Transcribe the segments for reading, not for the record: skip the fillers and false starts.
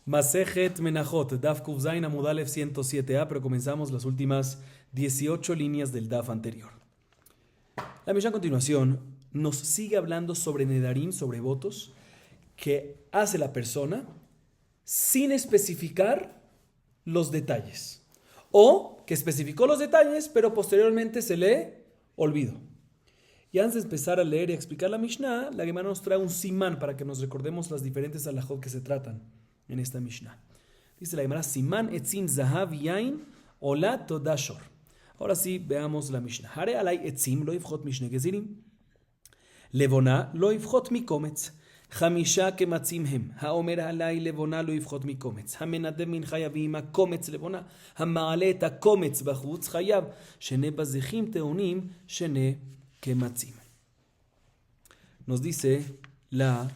Masejet Menachot, Daf Kuf Zain Amud Alef 107a, pero comenzamos las últimas 18 líneas del Daf anterior. La Mishnah a continuación nos sigue hablando sobre Nedarim, sobre votos, que hace la persona sin especificar los detalles. O que especificó los detalles, pero posteriormente se le olvidó. Y antes de empezar a leer y a explicar la Mishnah, la Gemara nos trae un simán para que nos recordemos las diferentes halajot que se tratan en esta Mishnah. Dice la Gemara, simán etzim zahav yain ola todashor. Ahora sí, veamos la Mishnah. Hare alay etzim lo yifchot mishne gezirim. Levona lo yifchot mikometz. חמישה כמצים הם, האומר עלי לבונה לא יפחות מקומץ, המנדב מן חייבים הקומץ לבונה, המעלה את הקומץ בחוץ חייב, שני בזיחים טעונים, שני כמצים. Nos dice la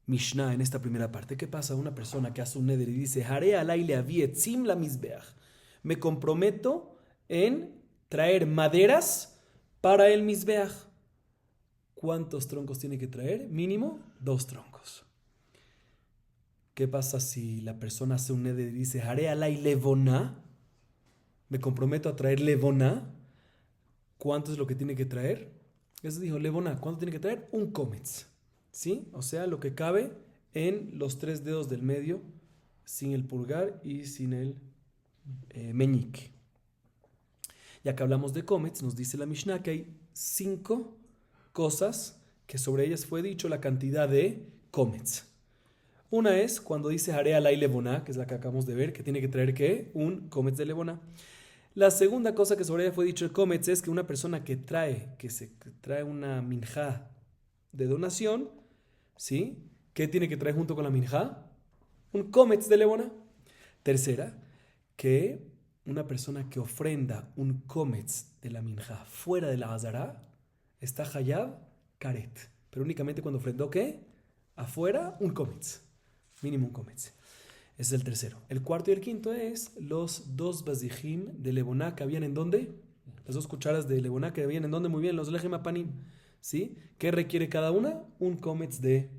Mishnah en esta primera parte, ¿qué pasa? Una persona que hace un neder y dice, haré alay leavi etzim la mizbeach, me comprometo en traer maderas para el mizbeach. ¿Cuántos troncos tiene que traer? Mínimo 2 troncos. ¿Qué pasa si la persona hace un neder y dice, haré alay levona, me comprometo a traer levona? ¿Cuánto es lo que tiene que traer? Eso dijo, levona, ¿cuánto tiene que traer? Un kometz, ¿sí? O sea, lo que cabe en los 3 dedos del medio, sin el pulgar y sin el meñique. Ya que hablamos de kometz, nos dice la Mishnah que hay 5 cosas que sobre ellas fue dicho la cantidad de kometz. Una es cuando dice haré alay levona, que es la que acabamos de ver, que tiene que traer ¿qué? Un kometz de levona. La segunda cosa que sobre ella fue dicho el kometz es que una persona que trae una minjá de donación, ¿sí? ¿Qué tiene que traer junto con la minjá? Un kometz de levona. Tercera, que una persona que ofrenda un kometz de la minjá fuera de la azara está hayab karet, pero únicamente cuando ofrendó ¿qué? Afuera un kometz, mínimo un kometz. Ese es el tercero. El cuarto y el quinto es los 2 bazijim de levoná que habían en ¿dónde? Las 2 cucharas de levoná que habían en ¿dónde? Muy bien, los lechem apanim, ¿sí? ¿Qué requiere cada una? Un kometz de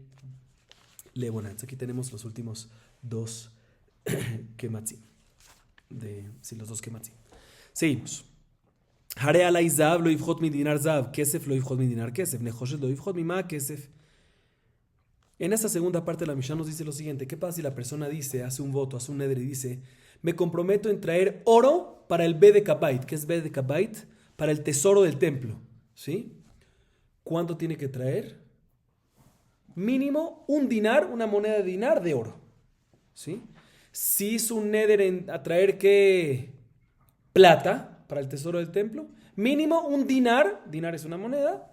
levoná. Entonces aquí tenemos los últimos 2 kematzim. Los 2 kematzim. Seguimos. Hare alay zav lo yifchot mi dinar zav, kesef lo yifchot mi dinar kesef, nechoshet lo yifchot mi ma kesef. En esta segunda parte de la Mishnah nos dice lo siguiente, ¿qué pasa si la persona dice, hace un voto, hace un neder y dice, me comprometo en traer oro para el Bedek Habayit? ¿Qué es Bedek Habayit? Para el tesoro del templo, ¿sí? ¿Cuánto tiene que traer? Mínimo un dinar, una moneda de dinar de oro, ¿sí? Si hizo un neder a traer ¿qué? Plata para el tesoro del templo, mínimo un dinar es una moneda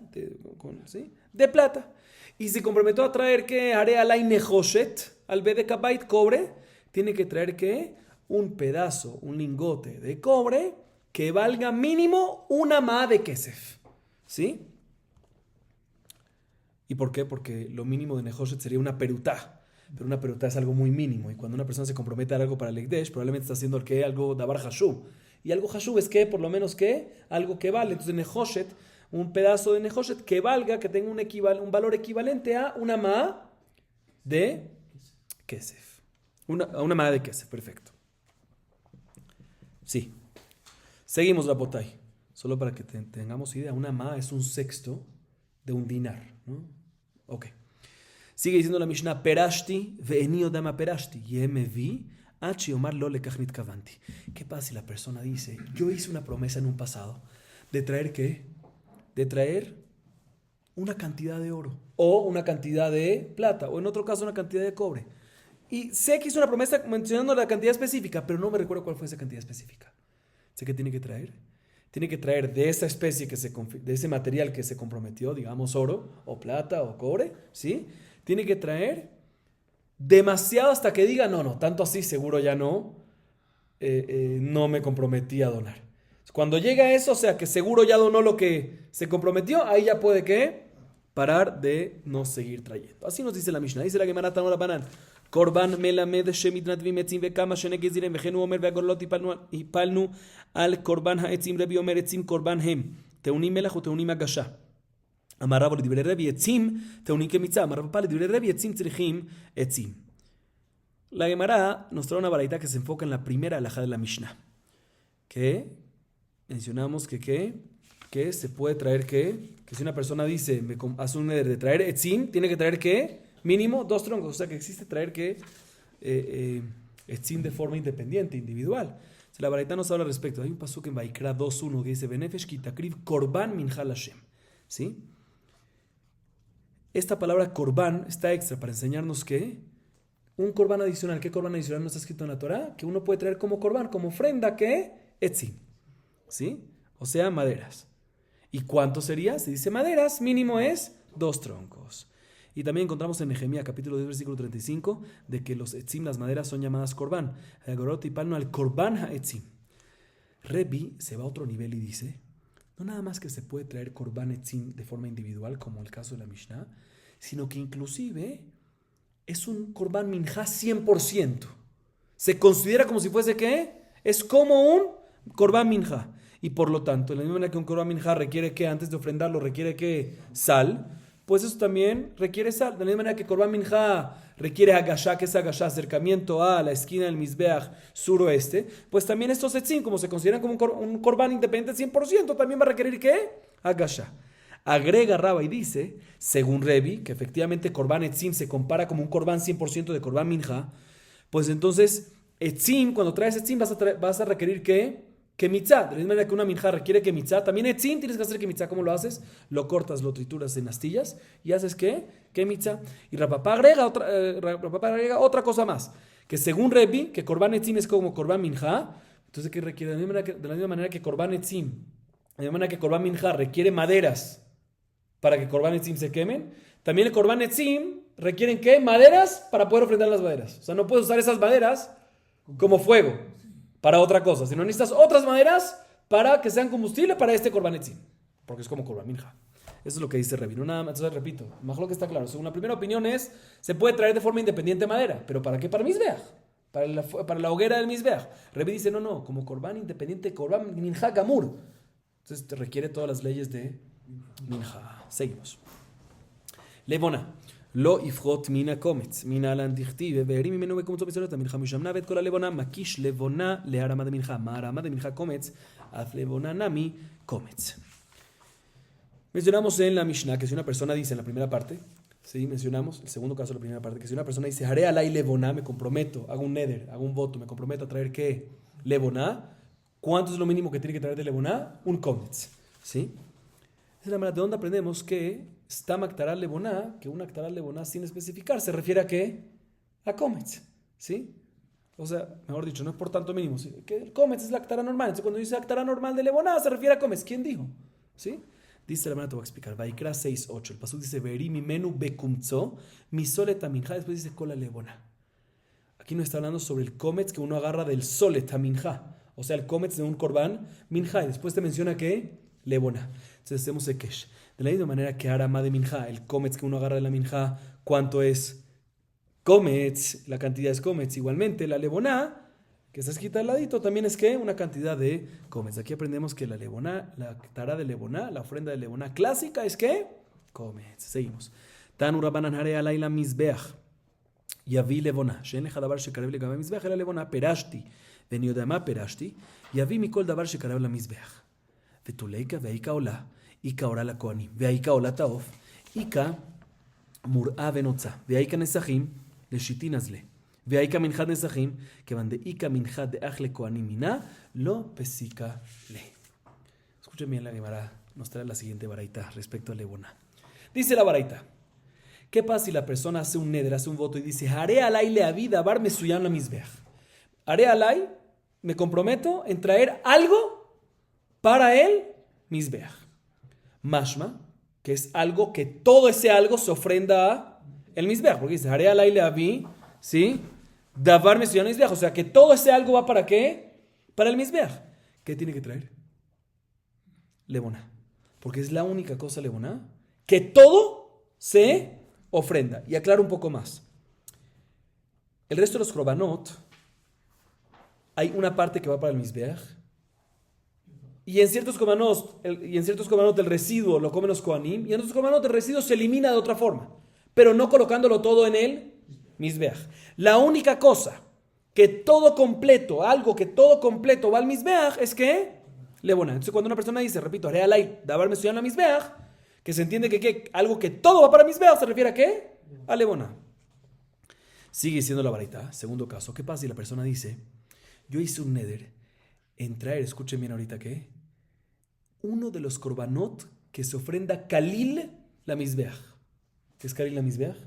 ¿sí? De plata. Y se comprometió a traer que haré alay nechoshet, al Bedek Habayit cobre, tiene que traer que un pedazo, un lingote de cobre que valga mínimo una ma de kesef, ¿sí? ¿Y por qué? Porque lo mínimo de nechoshet sería una perutá, pero una perutá es algo muy mínimo, y cuando una persona se compromete a algo para el ekdesh, probablemente está haciendo algo davar hashub, y algo hashub es que, por lo menos que, algo que vale. Entonces nechoshet, un pedazo de nechoshet que valga, que tenga un valor equivalente a una ma de kesef. Una ma de kesef, perfecto. Sí. Seguimos la potay. Solo para que tengamos idea, una ma es un sexto de un dinar, ¿no? Ok. Sigue diciendo la Mishnah, perashti ve'eni odama perashti, yemevi achi omar lo lekach nitkavanti. ¿Qué pasa si la persona dice, yo hice una promesa en un pasado de traer ¿qué? De traer una cantidad de oro o una cantidad de plata o en otro caso una cantidad de cobre, y sé que hizo una promesa mencionando la cantidad específica, pero no me recuerdo cuál fue esa cantidad específica. Sé que tiene que traer de esa especie de ese material que se comprometió, digamos oro o plata o cobre, ¿sí? Tiene que traer demasiado hasta que diga no, tanto así seguro ya no me comprometí a donar. Cuando llega a eso, o sea que seguro ya donó lo que se comprometió, ahí ya puede ¿qué? Parar de no seguir trayendo. Así nos dice la Mishnah. Dice la Gemara Tanora Banan. Korban melamed shemitnadvim etzim vekama shenegezirem vechenu omer veagorlot ipalnu al korban haetzim rebi omer etzim korban hem teunim melach uteunim agasha. אמר רבא לדברי רבי עצים טעונים כמצה, אמר רבא לדברי רבי עצים צריכים עצים. La Gemara nos trae una baraita que se enfoca en la primera alajá de la Mishnah. Que mencionamos que se puede traer que si una persona dice, hace un neder de traer etzim, tiene que traer que mínimo 2 troncos. O sea que existe traer que etzim de forma independiente, individual. Si la baraita nos habla al respecto, hay un pasuk en Vaikra 2.1 que dice, Benefesh kitakriv korban mincha Hashem. ¿Sí? Esta palabra korban está extra para enseñarnos que un korban adicional. ¿Qué korban adicional no está escrito en la Torah? Que uno puede traer como korban, como ofrenda, que etzim. ¿Sí? O sea, maderas. ¿Y cuánto sería? Se dice maderas, mínimo es 2 troncos. Y también encontramos en Nehemías capítulo 10 versículo 35 de que los etzim, las maderas, son llamadas korban. Al korban ha-etzim. Rebbi se va a otro nivel y dice, no nada más que se puede traer korban etzim de forma individual, como el caso de la Mishnah, sino que inclusive es un korban minja 100%. Se considera como si fuese ¿qué? Es como un korban minja. Y por lo tanto, de la misma manera que un korban minja requiere que antes de ofrendarlo requiere que sal, pues eso también requiere sal. De la misma manera que korban minja requiere agashá, que es agashá, acercamiento a la esquina del Mizbeach suroeste, pues también estos etzim, como se consideran como un korban independiente 100%, también va a requerir ¿qué? Agashá. Agrega Raba y dice, según Rebbi, que efectivamente korban etzim se compara como un korban 100% de korban minja, pues entonces etzim, cuando traes etzim vas a requerir ¿qué? Que mitzá. De la misma manera que una minja requiere que mitzá, también etzim tienes que hacer que mitzá. ¿Cómo lo haces? Lo cortas, lo trituras en astillas y haces ¿qué? Que mitzá. Y Rapapá agrega otra cosa más, que según Rebbi, que korban etzim es como korban minja, entonces ¿qué requiere? De la misma manera que korban etzim, de la misma manera que korban minja requiere maderas para que korban etzim se quemen, también el korban etzim requieren ¿qué? Maderas para poder ofrendar las maderas. O sea, no puedes usar esas maderas como fuego para otra cosa, sino necesitas otras maderas para que sean combustible para este korban etzim, porque es como korban minja. Eso es lo que dice Rebbi. No nada más, entonces repito, mejor lo que está claro. Según la primera opinión es, se puede traer de forma independiente madera, pero ¿para qué? Para el Mizbeach, para la hoguera del Mizbeach. Rebbi dice, no, como korban independiente, korban minja gamur. Entonces te requiere todas las leyes de minja. Seguimos. Lebona. לא יפחות מן הקומץ, מן העלן דכתיב, והרים ממנו בקומצו בסולת המנחה משמנה ואת כל הלבונה, מקיש לבונה להרמה דמנחה. מה הרמה דמנחה קומץ? אף לבונה נמי קומץ. Mencionamos en la Mishnah que si una persona dice en la primera parte, sí, mencionamos el segundo caso de la primera parte, que si una persona dice, haré alay leboná, me comprometo, hago un neder, hago un voto, me comprometo a traer ¿qué? Leboná. ¿Cuánto es lo mínimo que tiene que traer de leboná? Un kometz, ¿sí? Esa es la manera de donde aprendemos que Stam Aktaral Leboná, que un Aktaral Leboná sin especificar, se refiere a ¿qué? A Kometz, ¿sí? O sea, mejor dicho, no es por tanto mínimo, ¿sí? Que el Kometz es la Aktara normal. Entonces, cuando dice Aktara normal de Leboná, se refiere a Kometz. ¿Quién dijo? ¿Sí? Dice la manera, te voy a explicar. Vaikra 6.8. El pasuk dice, Veri mi menu bekumtzo, mi solet aminja. Después dice, Kola Leboná. Aquí nos está hablando sobre el Kometz que uno agarra del solet aminja. O sea, el Kometz de un korban minja. Y después te menciona ¿qué? Leboná. Entonces hacemos Ekesh. De la misma manera que Arama de minja, el kometz que uno agarra de la minja, ¿cuánto es? Kometz, la cantidad es kometz. Igualmente, la leboná, que está escrita al ladito, también es ¿qué? Una cantidad de kometz. Aquí aprendemos que la leboná, la tara de leboná, la ofrenda de leboná clásica es ¿qué? Kometz. Seguimos. Tanu Rabbanan haré alay la mizbeach. Yavi leboná. She'en lecha davar shekarev legabei mizbeach ela leboná. Perashti. Ve'ni yoda ma perashti. Yavi mikol davar shekarev la mizbeach. Vetuleika ve'ika ola. Ika ora la kohanim, ve'aika ola taof, Ika mur'a venotza, ve'aika nesachim, leshitin azle, ve'aika minjad nesachim, que van de Ika minjad de achle kohanim mina, lo pesika le. Escuchen bien la Gemara, nos trae la siguiente baraita respecto a Leboná. Dice la baraita, ¿qué pasa si la persona hace un neder, hace un voto y dice, haré alay le avida bar mesuyan la mizbeach? Haré alay, me comprometo en traer algo para el mizbeach. Mashma, que es algo que todo ese algo se ofrenda a el Mizbeach, porque dice, haré alay le avi, ¿sí? Davar mesuyan el Mizbeach, o sea que todo ese algo va para ¿qué? Para el Mizbeach. ¿Qué tiene que traer? Leboná, porque es la única cosa leboná que todo se ofrenda. Y aclaro un poco más. El resto de los korbanot, hay una parte que va para el Mizbeach. Y en ciertos korbanot el residuo lo comen los kohanim, y en otros korbanot el residuo se elimina de otra forma, pero no colocándolo todo en el Mizbeach. La única cosa que todo completo, algo que todo completo va al Mizbeach es que Leboná. Entonces cuando una persona dice, repito, haré alay davar mesuyan la Mizbeach, que se entiende que algo que todo va para Mizbeach, ¿se refiere a qué? A Leboná. Sigue diciendo la baraita. Segundo caso, ¿qué pasa si la persona dice, yo hice un neder en traer, escuchen bien ahorita qué, uno de los korbanot que se ofrenda Kalil la Mizbeach? ¿Qué es Kalil la Mizbeach?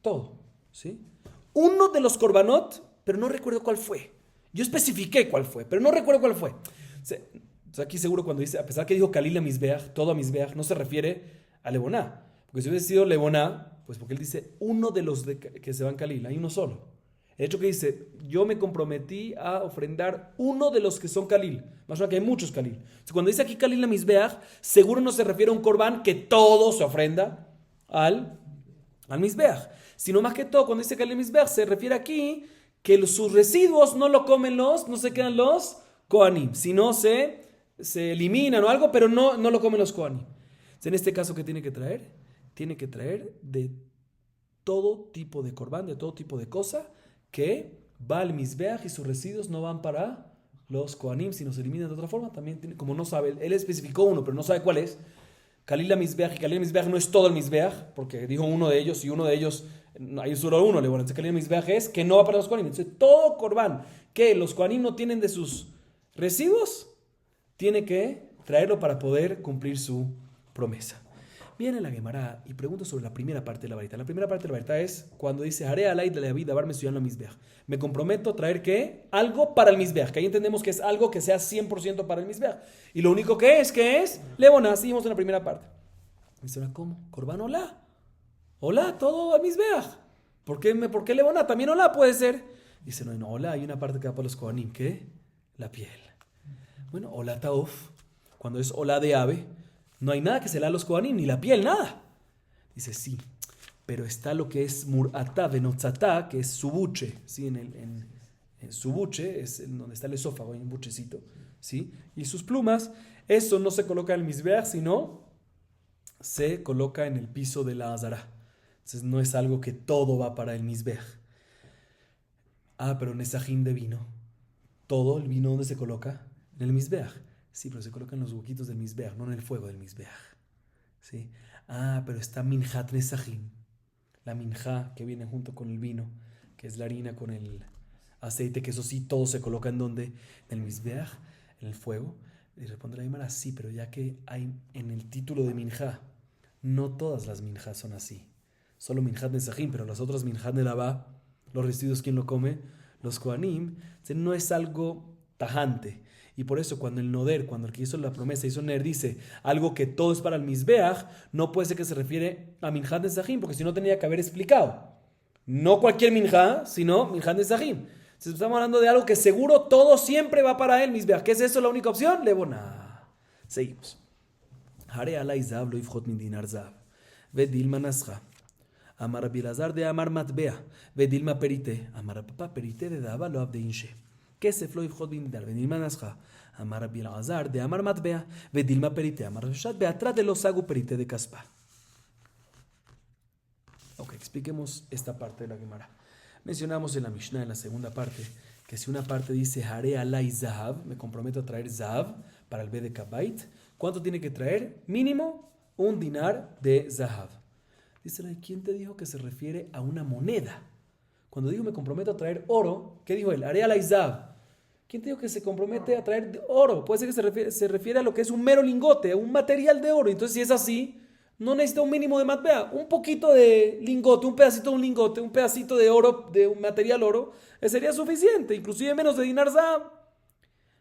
Todo, ¿sí? Uno de los korbanot, pero no recuerdo cuál fue. Yo especifiqué cuál fue, pero no recuerdo cuál fue. O sea, aquí seguro cuando dice, a pesar que dijo Kalil la Mizbeach, todo a Mizbeach, no se refiere a Leboná. Porque si hubiese sido Leboná, pues porque él dice uno de los que se van Kalil, hay uno solo. El hecho que dice, yo me comprometí a ofrendar uno de los que son Kalil. Más o menos que hay muchos Kalil. Entonces, cuando dice aquí Kalil la Mizbeach, seguro no se refiere a un korban que todo se ofrenda al Mizbeach. Sino más que todo, cuando dice Kalil Mizbeach, se refiere aquí que sus residuos no lo comen no se quedan los Kohanim, sino se eliminan o algo, pero no lo comen los Kohanim. Entonces, en este caso, ¿qué tiene que traer? Tiene que traer de todo tipo de korban, de todo tipo de cosa, que va al Mizbeach y sus residuos no van para los Kohanim, sino se eliminan de otra forma. También tiene, como no sabe, él especificó uno, pero no sabe cuál es. Kalil Mizbeach, y Kalil Mizbeach no es todo el Mizbeach, porque dijo uno de ellos, y uno de ellos, hay solo uno, entonces Kalil Mizbeach es que no va para los Kohanim. Entonces todo korban que los Kohanim no tienen de sus residuos, tiene que traerlo para poder cumplir su promesa. Viene la Gemara y pregunta sobre la primera parte de la varita. La primera parte de la varita es cuando dice, haré alay de la vida, darme suyan la Mizbeach. Me comprometo a traer ¿qué? Algo para el Mizbeach, que ahí entendemos que es algo que sea 100% para el Mizbeach. Y lo único que es Leboná, seguimos en la primera parte. Dice, ¿cómo? ¿Corban olá? Olá, todo al Mizbeach. ¿Por qué Leboná? También olá puede ser. Dice, no, olá, hay una parte que va para los Kohanim, ¿qué? La piel. Bueno, olá taof, cuando es olá de ave, no hay nada que se le da a los Kohanim, ni la piel, nada. Dice, sí, pero está lo que es muratá venotzatá, que es su buche, ¿sí? En su buche, es donde está el esófago, hay un buchecito, ¿sí? Y sus plumas, eso no se coloca en el Mizbeach, sino se coloca en el piso de la Azara. Entonces no es algo que todo va para el Mizbeach. Pero nesajín de vino, todo el vino, ¿dónde se coloca? En el Mizbeach. Sí, pero se colocan los huequitos del Mizbeach, no en el fuego del Mizbeach. ¿Sí? Pero está Minjat Nesajim. La minjá que viene junto con el vino, que es la harina con el aceite, que eso sí, todo se coloca en donde? En el Mizbeach, en el fuego. Y responde la Gemara, sí, pero ya que hay en el título de minjá, no todas las minjás son así. Solo Minjat Nesajim, pero las otras Minjat Nelavá, los residuos, ¿quién lo come? Los Kohanim. No es algo tajante. Y por eso cuando el que hizo la promesa, hizo Ner, dice algo que todo es para el Mizbeach, no puede ser que se refiere a Minjat Nesajim, porque si no tenía que haber explicado. No cualquier minjá, sino Minjat Nesajim. Entonces estamos hablando de algo que seguro todo siempre va para él, Mizbeach. ¿Qué es eso? ¿La única opción? Leboná. Seguimos. Hare alay zav lo ifchot min dinar zav. Vedilma nascha. Amar Rabbi Elazar de Amar Matbea. Vedilma perite. Amar Papa perite de dava lo abde inche. כסף לא יפחות במגדל, ונלמה נסחה. אמר רבי אלעזר, דאמר מטבע, ודילמה פריטה. אמר רבי ששת, באתרא דלא סגו פריטה de caspa. Ok, expliquemos esta parte de la Gemara. Mencionamos en la Mishnah, en la segunda parte, que si una parte dice, haré alay zahav, me comprometo a traer zahav para el Bedek Habayit, ¿cuánto tiene que traer? Mínimo, un dinar de zahav. Dice, ¿quién te dijo que se refiere a una moneda? Cuando digo me comprometo a traer oro, ¿qué dijo él? Haré alay zahav. ¿Quién te dijo que se compromete a traer oro? Puede ser que se refiere a lo que es un mero lingote, un material de oro. Entonces, si es así, no necesita un mínimo de matbea. Un poquito de lingote, un pedacito de un lingote, un pedacito de oro, de un material oro, sería suficiente, inclusive menos de dinar zahav.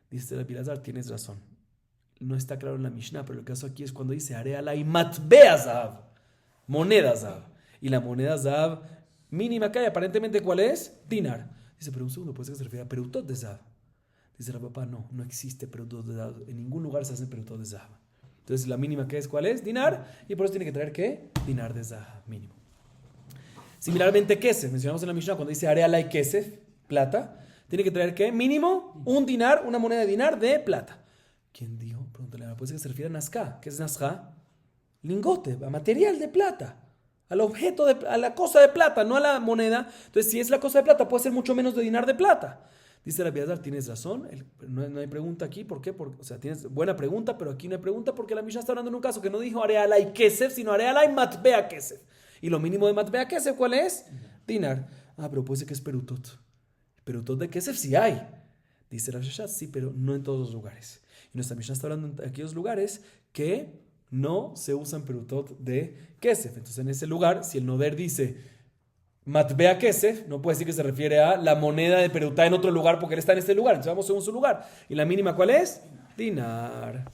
Dice Rabbi Elazar, tienes razón. No está claro en la Mishnah, pero el caso aquí es cuando dice haré alay matbea zahav, moneda zahav. Y la moneda zahav mínima que hay, aparentemente, ¿cuál es? Dinar. Dice, pero un segundo, puede ser que se refiere a perutot de zahav. Dice la papá, no existe perutot de zahav. En ningún lugar se hace perutot de zahav. Entonces, la mínima que es, ¿cuál es? Dinar. Y por eso tiene que traer, ¿qué? Dinar de zahav, mínimo. Similarmente, kesef. Mencionamos en la Mishnah, cuando dice haré alay kesef, plata, tiene que traer, ¿qué? Mínimo, un dinar, una moneda de dinar de plata. ¿Quién dijo? Pregúntale, puede ser que se refiere a nazca. ¿Qué es nazca? Lingote, material de plata. al objeto, a la cosa de plata, no a la moneda. Entonces, si es la cosa de plata, puede ser mucho menos de dinar de plata. Dice Rabbi Elazar, tienes razón, no hay pregunta aquí, ¿por qué? O sea, tienes buena pregunta, pero aquí no hay pregunta porque la Mishnah está hablando en un caso que no dijo Are alay kesef, sino Are alay matbea kesef. Y lo mínimo de matbea kesef, ¿cuál es? Dinar. Pero puede ser que es perutot. Perutot de kesef sí hay. Dice Rav Sheshet, sí, pero no en todos los lugares. Y nuestra Mishnah está hablando en aquellos lugares que no se usan perutot de kesef. Entonces, en ese lugar, si el noder dice matbea kesef, no puede decir que se refiere a la moneda de perutá en otro lugar porque él está en este lugar. Entonces, vamos según su lugar. ¿Y la mínima cuál es? Dinar.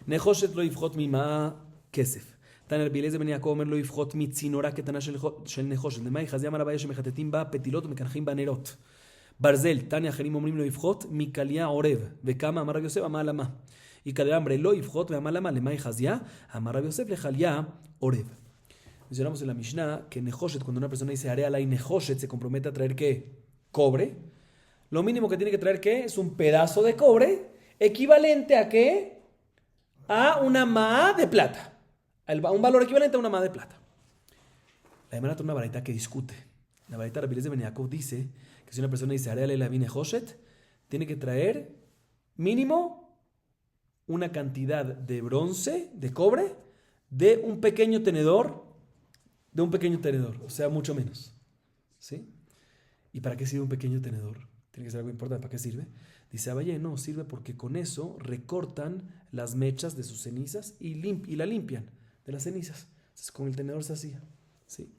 Nehoshet lo yifchot mima kesef. תנא רבי אליעזר בן יעקב אומר לא יפחות מצינורה קטנה של נחושת. למה יחזי אמר רביה שמחטטים בה פתילות ומקנחים בה נרות. ברזל, תניא אחרים אומרים לא יפחות מקליה עורב. וכמה אמר רבי יוסף אמר למה. יקליה אמרי לא יפחות ואמר למה. למה יחזיה? אמר רבי יוסף לקליה עורב. Mencionamos en la Mishnah que Nehoshet, cuando una persona dice haré alay Nehoshet, se compromete a traer ¿qué? Cobre. Lo mínimo que tiene que traer ¿qué? Es un pedazo de cobre equivalente a ¿qué? A una maá de plata. Un valor equivalente a una maá de plata. La Gemara trae una baraita que discute. La baraita Rabbi Eliezer ben Yaakov dice que si una persona dice haré alay lavi Nehoshet, tiene que traer mínimo una cantidad de bronce, de cobre, de un pequeño tenedor, o sea, mucho menos. ¿Sí? ¿Y para qué sirve un pequeño tenedor? Tiene que ser algo importante. ¿Para qué sirve? Dice Abaye, no, sirve porque con eso recortan las mechas de sus cenizas y la limpian de las cenizas. Entonces, con el tenedor se hacía. ¿Sí?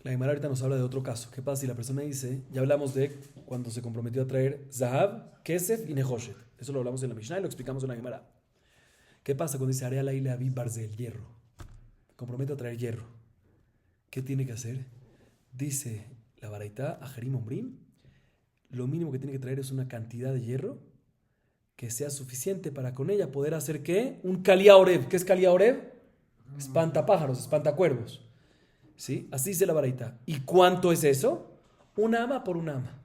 La Gemara ahorita nos habla de otro caso. ¿Qué pasa si la persona dice, ya hablamos de cuando se comprometió a traer Zahab, Kesef y Nehoshet? Eso lo hablamos en la Mishnah y lo explicamos en la Gemara. ¿Qué pasa cuando dice haré alay leavi barzel, hierro? Compromete a traer hierro. ¿Qué tiene que hacer? Dice la baraita, Ajerim Omrim, lo mínimo que tiene que traer es una cantidad de hierro que sea suficiente para con ella poder hacer ¿qué? Un Kalia Oreb. ¿Qué es Kalia Oreb? Espantapájaros, espantacuervos. ¿Sí? Así dice la baraita. ¿Y cuánto es eso? Una ama por una ama.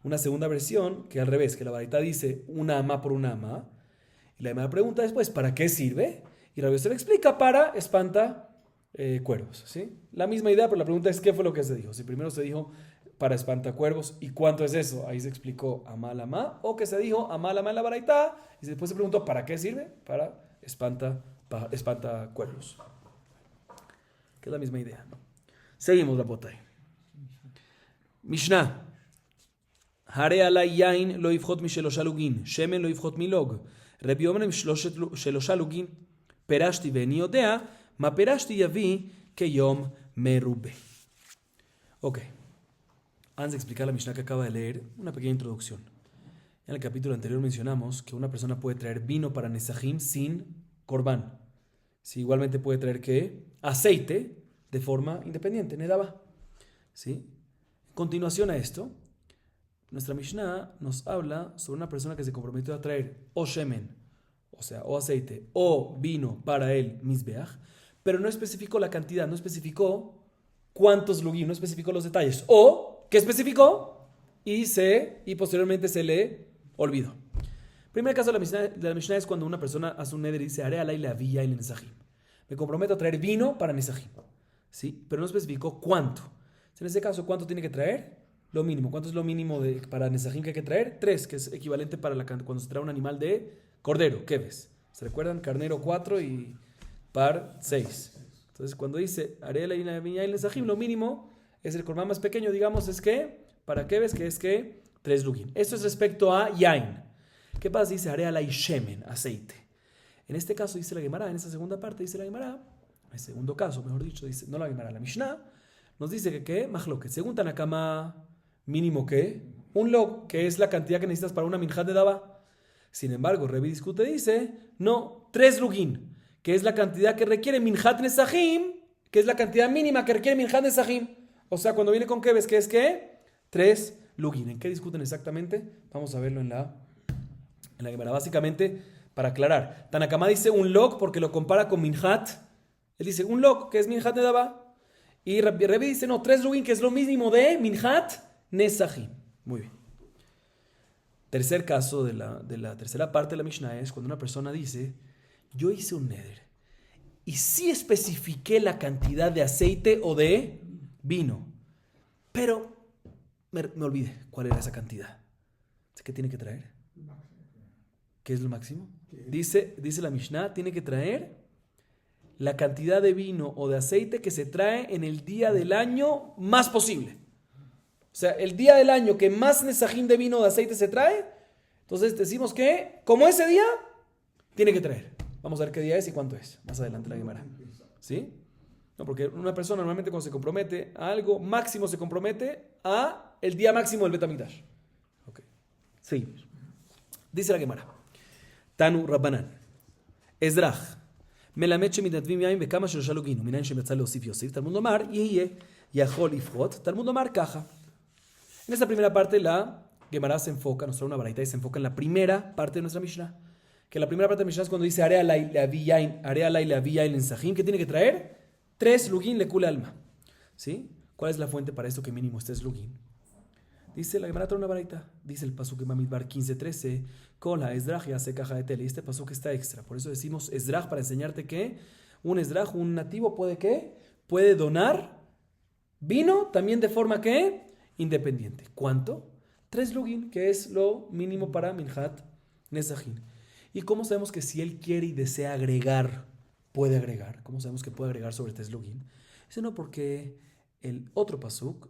Una segunda versión, que al revés, que la baraita dice una ama por una ama. Y la demás pregunta después, ¿para qué sirve? Y Rabbi Yosef explica para cuervos, ¿sí? La misma idea, pero la pregunta es ¿qué fue lo que se dijo? Si primero se dijo para espantacuervos, ¿y cuánto es eso? Ahí se explicó amal amá, o que se dijo amal amá en la baraitá, y después se preguntó ¿para qué sirve? Para espantacuervos. Que es la misma idea, ¿no? Seguimos la botay. Mishnah. Hare alay yain lo yifchot mishelosha lugin, shemen lo yifchot milog. Rabbi Omer שלושה לוגין, פירשתי ואיני יודע, מה פירשתי יביא כיום מרובה. Ok. Antes de explicar la Mishnah que acaba de leer, una pequeña introducción. En el capítulo anterior mencionamos que una persona puede traer vino para Nesajim sin Corbán. Sí, igualmente puede traer ¿qué? Aceite de forma independiente, Nedaba. ¿Sí? En continuación a esto, nuestra Mishnah nos habla sobre una persona que se comprometió a traer o shemen, o sea, o aceite, o vino para el mizbeach, pero no especificó la cantidad, no especificó cuántos lugim, no especificó los detalles. O, ¿qué especificó? Y posteriormente se le olvidó. Primer caso de la Mishnah es cuando una persona hace un neder y dice, haré alay leavi yain nesajim. Me comprometo a traer vino para nesajim. ¿Sí? Pero no especificó cuánto. En ese caso, ¿cuánto tiene que traer? Lo mínimo. ¿Cuánto es lo mínimo para Nesajim que hay que traer? 3, que es equivalente para cuando se trae un animal de cordero. ¿Qué ves? ¿Se recuerdan? Carnero 4 y par 6. Entonces, cuando dice Arela y el Nesajim, lo mínimo es el corbán más pequeño, digamos, es que, ¿para qué ves? Que es que 3 lugim. Esto es respecto a Yain. ¿Qué pasa? Dice Arela y Shemen, aceite. En este caso dice la Gemara, en esta segunda parte dice la Gemara, en el segundo caso, mejor dicho, dice, no la Gemara, la Mishnah, nos dice que ¿qué? Mahloket. Según Tanakama, mínimo que un log, que es la cantidad que necesitas para una minjat de daba. Sin embargo, Revi discute, dice, no, 3 lugin, que es la cantidad que requiere minjat nesajim, que es la cantidad mínima que requiere minjat nesajim. O sea, cuando viene con que ves que es que 3 lugin. ¿En qué discuten exactamente? Vamos a verlo en la Gemara. Básicamente, para aclarar, Tanakama dice un log porque lo compara con minjat. Él dice un log, que es minjat de daba. Y Revi dice, no, 3 lugin, que es lo mínimo de minjat nesajim. Muy bien. Tercer caso de la tercera parte de la Mishnah es cuando una persona dice, yo hice un neder y sí especifiqué la cantidad de aceite o de vino, pero me olvidé cuál era esa cantidad. ¿Qué tiene que traer? ¿Qué es lo máximo? Dice la Mishnah, tiene que traer la cantidad de vino o de aceite que se trae en el día del año más posible. O sea, el día del año que más nesajim de vino o de aceite se trae, entonces decimos que, como ese día, tiene que traer. Vamos a ver qué día es y cuánto es. Más adelante la Gemara. ¿Sí? No, porque una persona normalmente cuando se compromete a algo, máximo se compromete a el día máximo del Bet HaMikdash. Ok. Seguimos. Dice la Gemara. Tanu Rabbanan. Ezrach. מלמד שמתנדבים יין וכמה שלושה לוגין, ומניין שמצא להוסיף יוסיף, תלמוד לומר יהיה, יכול לפחות, תלמוד לומר ככה. En esta primera parte la Gemara se enfoca, nos trae una baraita y se enfoca en la primera parte de nuestra Mishnah. Que la primera parte de la Mishnah es cuando dice Are alay leavi yain lensajim, ¿qué tiene que traer? 3 lugin le kule alma. ¿Sí? ¿Cuál es la fuente para esto que mínimo es 3 lugin? Dice la Gemara trae una baraita, dice el pasuk en Bamidbar 15:13, Kola Ezrach ya se caja de tele. Y este pasuk está extra. Por eso decimos Ezrach para enseñarte que un Ezrach, un nativo, puede ¿qué? Puede donar vino también de forma que independiente. ¿Cuánto? 3 lugin, que es lo mínimo para Minhat Nesajin. ¿Y cómo sabemos que si él quiere y desea agregar, puede agregar? ¿Cómo sabemos que puede agregar sobre 3 lugin? Eso no, porque el otro pasuk,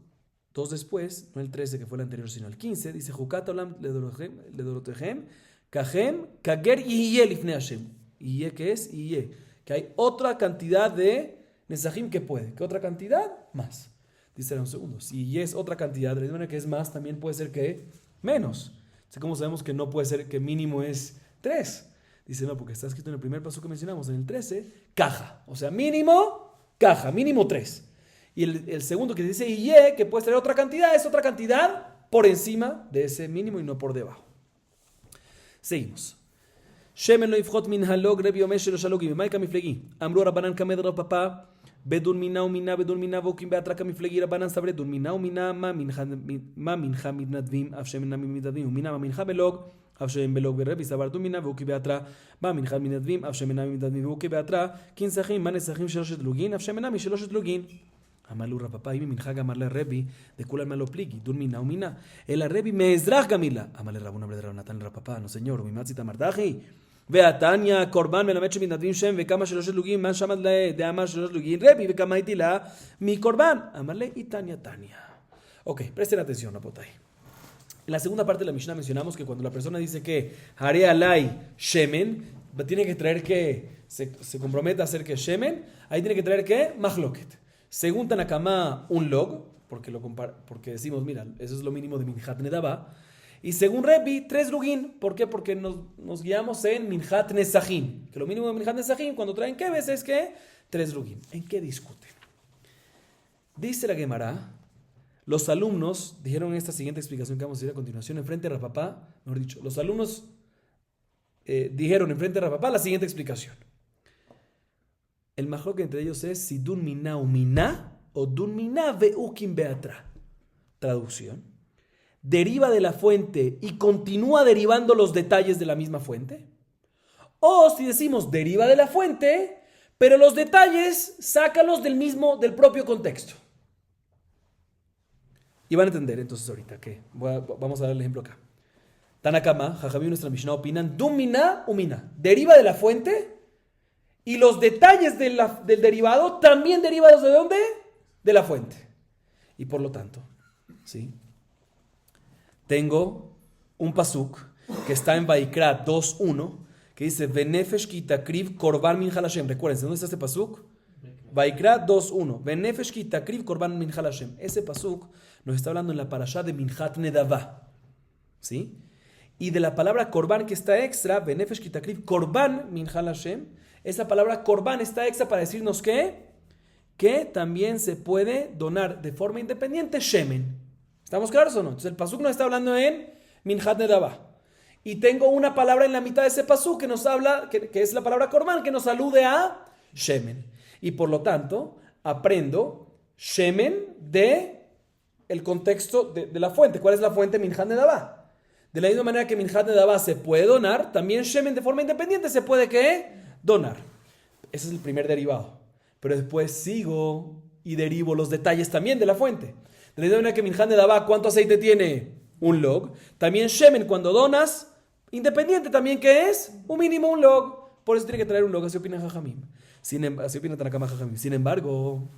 2 después, no el 13 que fue el anterior, sino el 15, dice Jukat olam ledorotehem, kahem, kager y lifnei Hashem. Y ¿qué es? Y que hay otra cantidad de nesajim que puede. ¿Qué otra cantidad? Más. Dice en un segundo. Si es otra cantidad, de la manera que es más, también puede ser que menos. ¿Cómo sabemos que no puede ser que mínimo es 3? Dice no, porque está escrito en el primer paso que mencionamos, en el 13, caja. O sea, mínimo, caja, mínimo 3. Y el segundo que dice Iye, que puede ser otra cantidad, es otra cantidad por encima de ese mínimo y no por debajo. Seguimos. Shemen lo ifchot min halog rebi omesh shelo shalogim. Maika miflegi. Amru Rabbanan kamed Rav Papa. Bedun mina vokim beatra kamiflegi Rabbanan sabre dun mina umina ma mincha mitnadvim af shemen nami mitnadvim umina ma mincha belog af shemen belog berebi sabar dun mina voki beatra ma mincha mitnadvim af shemen nami mitnadvim voki beatra kin sachim man sachim sheloshet lugin af shemen nami sheloshet lugin. Amalu Rapapá y mi minja gamarle Rebi de kula malo pligi durmina umina el Rebi me ezrach gamila amale Rabuna bre Natan Rapapá no señor mi matzita mardaji ve Tania korban me la meche mitnadim shem ve kama shlosh lugin man shamad le de amar shlosh lugin Rebi ve kama itila mi korban amale y Tania. Ok, presten atención Rapotay. En la segunda parte de la Mishnah mencionamos que cuando la persona dice que haré alay shemen, tiene que traer que se compromete a hacer que shemen, ahí tiene que traer que mahloket. Según Tanakama, un log, porque decimos, mira, eso es lo mínimo de Minhat Nedaba. Y según Rebi, 3 lugin. ¿Por qué? Porque nos guiamos en Minhat Nesajim. Que lo mínimo de Minhat Nesajim, cuando traen Keves, es que 3 lugin. ¿En qué discuten? Dice la Gemara, los alumnos dijeron esta siguiente explicación que vamos a decir a continuación, enfrente de Rapapá, mejor dicho, los alumnos dijeron enfrente de Rapapá la siguiente explicación. El majlok entre ellos es si dun mina umina o dun mina veukim beatra. Traducción. ¿Deriva de la fuente y continúa derivando los detalles de la misma fuente? O si decimos deriva de la fuente, pero los detalles sácalos del propio contexto. Y van a entender entonces ahorita que vamos a dar el ejemplo acá. Tanakama, Jajamí y nuestra Mishnah opinan dun mina umina. ¿Deriva de la fuente? Y los detalles del derivado también derivados ¿de dónde? De la fuente. Y por lo tanto, ¿sí? Tengo un pasuk que está en Vaikra 2.1 que dice Venefesh kitakriv korban min halashem. Recuérdense, ¿dónde está este pasuk? Vaikra 2.1. Venefesh kitakriv korban min halashem. Ese pasuk nos está hablando en la parashá de Minhat Nedavá. ¿Sí? Y de la palabra korban que está extra, Venefesh kitakriv korban min halashem. Esa palabra korban está extra para decirnos que también se puede donar de forma independiente shemen. ¿Estamos claros o no? Entonces el pasuk nos está hablando en Minhat Nedavá. Y tengo una palabra en la mitad de ese pasuk que nos habla, que es la palabra korban, que nos alude a shemen. Y por lo tanto, aprendo shemen de el contexto de la fuente. ¿Cuál es la fuente? Minhat Nedavá. De la misma manera que Minhat Nedavá se puede donar, también shemen de forma independiente se puede donar. Ese es el primer derivado. Pero después sigo y derivo los detalles también de la fuente. De la misma manera que Minjan Nedabá, ¿cuánto aceite tiene? Un log. También Shemen, cuando donas, independiente también, ¿qué es? Un mínimo, un log. Por eso tiene que traer un log, así opina Jajamim. Así opina Tanakama Jajamim. Sin embargo,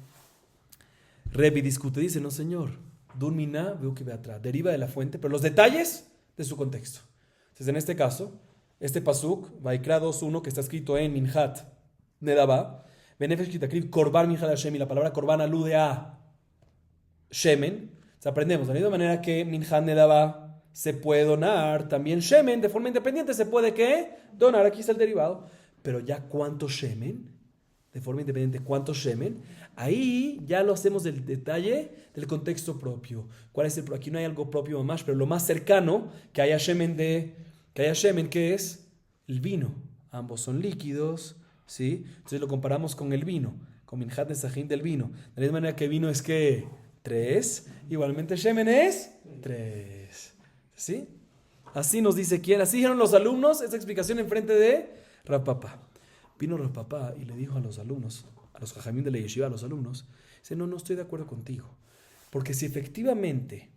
Rebbe discute, dice, no señor, Dunmina, veo que ve atrás, deriva de la fuente, pero los detalles de su contexto. Entonces, en este caso, este pasuk, Vaikra 2.1, que está escrito en Minhat Nedabá, Benefesh Kitakriv, Korban Minhat Hashem, y la palabra Korban alude a Shemen. O sea, aprendemos, de la misma manera que Minhat Nedabá se puede donar, también Shemen, de forma independiente, se puede, ¿qué? Donar, aquí está el derivado. Pero ya, ¿cuánto Shemen? De forma independiente, ¿cuánto Shemen? Ahí ya lo hacemos del detalle del contexto propio. ¿Cuál es el? Aquí no hay algo propio más, pero lo más cercano que haya Shemen, ¿qué es? El vino. Ambos son líquidos, ¿sí? Entonces lo comparamos con el vino, con Minhat Nesajim del vino. De la misma manera que vino es que 3, igualmente Shemen es 3. ¿Sí? Así nos dice quién. Así dijeron los alumnos, esta explicación enfrente de Rav Papa. Vino Rav Papa y le dijo a los alumnos, a los jajamín de la yeshiva, a los alumnos, dice, no estoy de acuerdo contigo. Porque si efectivamente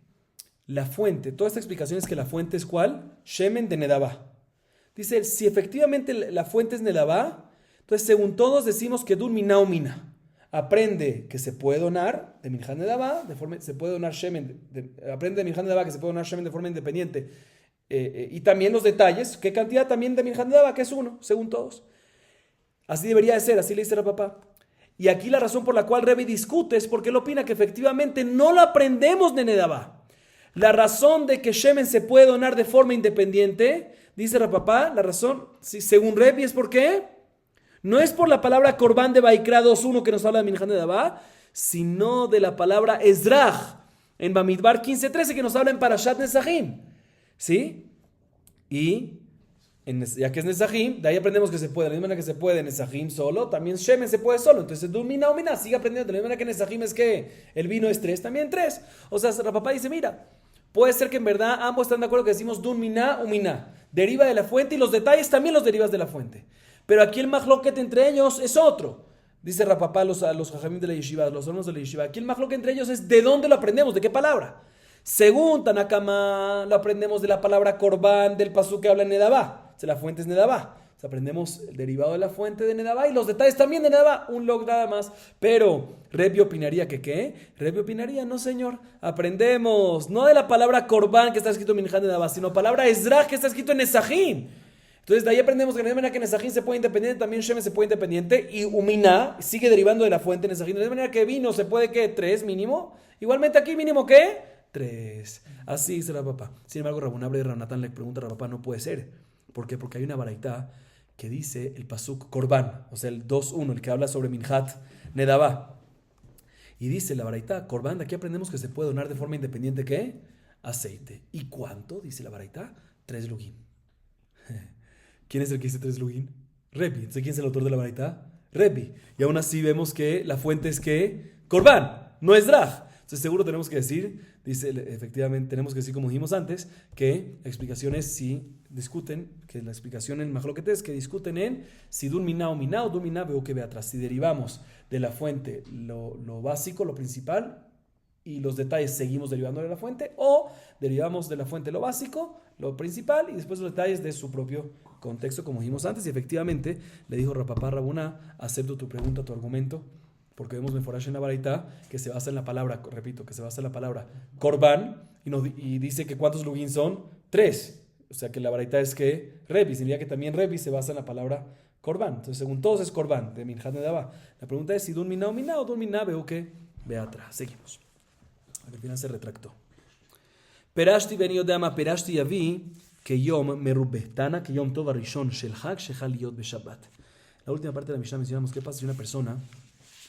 la fuente, toda esta explicación es que la fuente es ¿cuál? Shemen de Nedabá. Dice él, si efectivamente la fuente es Nedabá, entonces según todos decimos que Dun Mina o Mina. Aprende que se puede donar de Minjan Nedabá, se puede donar Shemen, aprende de Minjan Nedabá que se puede donar Shemen de forma independiente. Y también los detalles, ¿qué cantidad también de Minjan Nedabá? Que es 1, según todos. Así debería de ser, así le dice Rav Papa. Y aquí la razón por la cual Rebbe discute es porque él opina que efectivamente no lo aprendemos de Nedabá. La razón de que Shemen se puede donar de forma independiente, dice Rav Papa, la razón, según Rebbe, es porque no es por la palabra Korban de Vaikra 2.1 que nos habla de Minjan Nedabá, sino de la palabra Ezrach en Bamidbar 15.13 que nos habla en Parashat Nesajim. ¿Sí? Y ya que es Nesajim, de ahí aprendemos que se puede. De la misma manera que se puede Nesajim solo, también Shemen se puede solo. Entonces, Dumina o Mina, sigue aprendiendo. De la misma manera que Nesajim es que el vino es 3, también 3. O sea, Rav Papa dice, mira, puede ser que en verdad ambos están de acuerdo que decimos Dumina o Mina. Deriva de la fuente y los detalles también los derivas de la fuente. Pero aquí el mahloket entre ellos es otro. Dice Rav Papa a los jajamim de la yeshiva, los alumnos de la yeshiva. Aquí el mahloket entre ellos es de dónde lo aprendemos, de qué palabra. Según Tanakama, lo aprendemos de la palabra Korban del pasuk que habla en Nedabá. O sea, la fuente es Nedabá. O sea, aprendemos el derivado de la fuente de Nedabá y los detalles también de Nedabá. Un log nada más. Pero Rebbe opinaría que ¿qué? Rebbe opinaría, no señor. Aprendemos no de la palabra Korban que está escrito en Minjan Nedabá, sino palabra Ezrach que está escrito en Nesajim. Entonces de ahí aprendemos que de la misma manera que Nesajim se puede independiente, también Shemen se puede independiente. Y Umina sigue derivando de la fuente Nesajim. De la misma manera que vino se puede, ¿qué? 3 mínimo. Igualmente aquí mínimo, ¿qué? 3. Así dice Rav Papa. Sin embargo, Rabunabre y Ranatán le pregunta a Rav Papa, no puede ser. ¿Por qué? Porque hay una baraitá que dice el pasuk Korban, o sea, el 2.1, el que habla sobre Minhat Nedabá. Y dice la baraitá, Korban, de aquí aprendemos que se puede donar de forma independiente, ¿qué? Aceite. ¿Y cuánto? Dice la baraitá, 3 lugim. ¿Quién es el que dice 3 lugim? Rebbe. Entonces, ¿quién es el autor de la baraitá? Rebbe. Y aún así vemos que la fuente es ¿qué? Korban, no es Draj. Entonces seguro tenemos que decir, dice, efectivamente tenemos que decir como dijimos antes, que la explicación es si discuten, que la explicación en Mahloket es que discuten en si Dun Mina o Mina o Dun Mina veo que ve atrás. Si derivamos de la fuente lo básico, lo principal, y los detalles seguimos derivando de la fuente, o derivamos de la fuente lo básico, lo principal, y después los detalles de su propio contexto, como dijimos antes. Y efectivamente le dijo Rav Papa Rabuná, acepto tu pregunta, tu argumento, porque vemos Meforash en la baraitá que se basa en la palabra, repito, que se basa en la palabra Korban, y dice que ¿cuántos lugim son? 3. O sea que la baraitá es que Rebbe, significa que también Rebbe se basa en la palabra Korban. Entonces, según todos es Korban, de Minjan Nedabá. La pregunta es si Dun Mina o Mina o Dun Mina veo que ve atrás. Seguimos. Al final se retractó. Perashti ben Yodama, Perashti yavi que Yom Merubetana, que Yom Tov Arishon Shel Hag Shechal Yot Beshabbat. La última parte de la Mishnah mencionamos qué pasa si una persona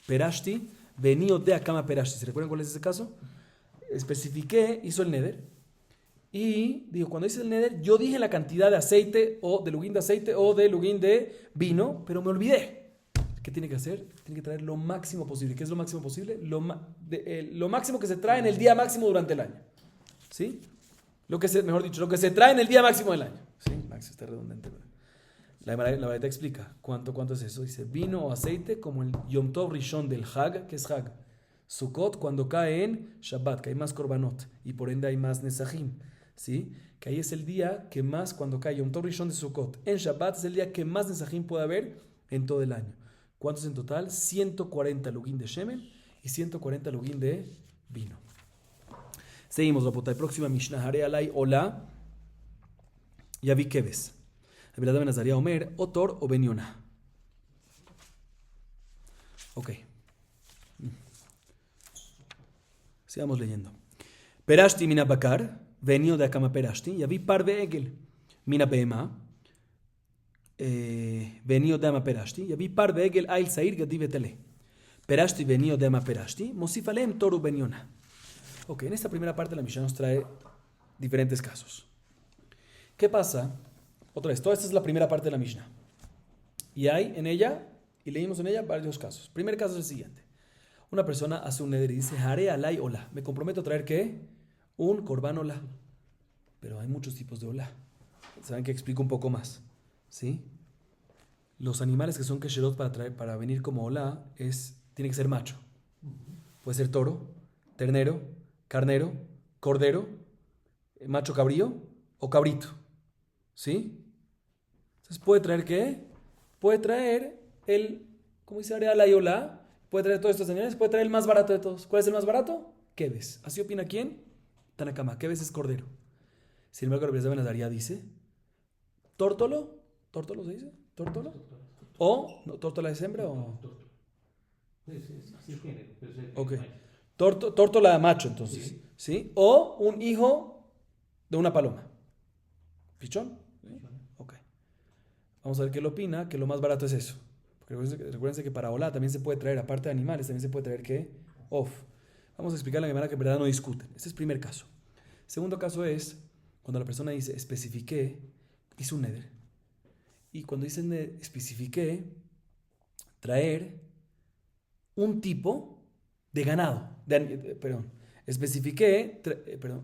Perashti, venido de Akama Perashti. ¿Se recuerdan cuál es ese caso? Especifiqué, hizo el neder. Y digo, cuando hice el neder, yo dije la cantidad de aceite, o de lugín de aceite, o de lugín de vino, pero me olvidé. ¿Qué tiene que hacer? Tiene que traer lo máximo posible. ¿Qué es lo máximo posible? Lo máximo que se trae en el día máximo durante el año. ¿Sí? Mejor dicho, lo que se trae en el día máximo del año. ¿Sí? Max está redundante. La Baraita explica cuánto es eso. Dice, vino o aceite como el Yom Tov Rishon del Hag, que es Hag. Sukkot cuando cae en Shabbat, que hay más korbanot y por ende hay más nesajim, ¿sí? Que ahí es el día que más, cuando cae Yom Tov Rishon de Sukkot en Shabbat, es el día que más nesajim puede haber en todo el año. ¿Cuántos en total? 140 lugin de shemen y 140 lugin de vino. Seguimos, Rapotay. Próxima Mishnah. Hare alay ola yavi keves. Abilada ben Azaria Omer, Otor o Beniona. Ok. Sigamos leyendo. Perashti mina bakar, venio de Akama Perashti, yavi par veegel. Mina behema, venio de Ama Perashti, yavi par veegel ail sair gadi vetele. Perashti venio de Ama Perashti, mosifalem toru beniona. Ok, en esta primera parte la Mishnah nos trae diferentes casos. ¿Qué pasa? Otra vez, toda esta es la primera parte de la Mishnah. Y hay en ella, y leímos en ella varios casos. Primer caso es el siguiente. Una persona hace un neder y dice, Hare alay ola. Me comprometo a traer, ¿qué? Un korban ola. Pero hay muchos tipos de ola. ¿Saben que explico un poco más? ¿Sí? Los animales que son kesherot para venir como ola tiene que ser macho. Puede ser toro, ternero, carnero, cordero, macho cabrío o cabrito. ¿Sí? Entonces, ¿puede traer qué? Puede traer ¿cómo dice Hare alay ola? Puede traer todos estos animales, puede traer el más barato de todos. ¿Cuál es el más barato? Keves. ¿Así opina quién? Tanakama. Keves es cordero. Sin embargo, Rabbi Ben Azaria dice, ¿tórtolo? ¿Tórtolo se dice? ¿Tórtolo? ¿O? ¿No, ¿tórtola es hembra o? Ok. Tórtola macho, entonces. ¿Sí? O un hijo de una paloma. ¿Pichón? ¿Sí? Ok. Vamos a ver qué él opina, que lo más barato es eso. Recuérdense que para Olá también se puede traer, aparte de animales, también se puede traer ¿qué? Vamos a explicar la Gemara que en verdad no discuten. Este es el primer caso. Segundo caso es cuando la persona dice, especifiqué, hizo un neder. Y cuando dice especifiqué, traer un tipo de ganado.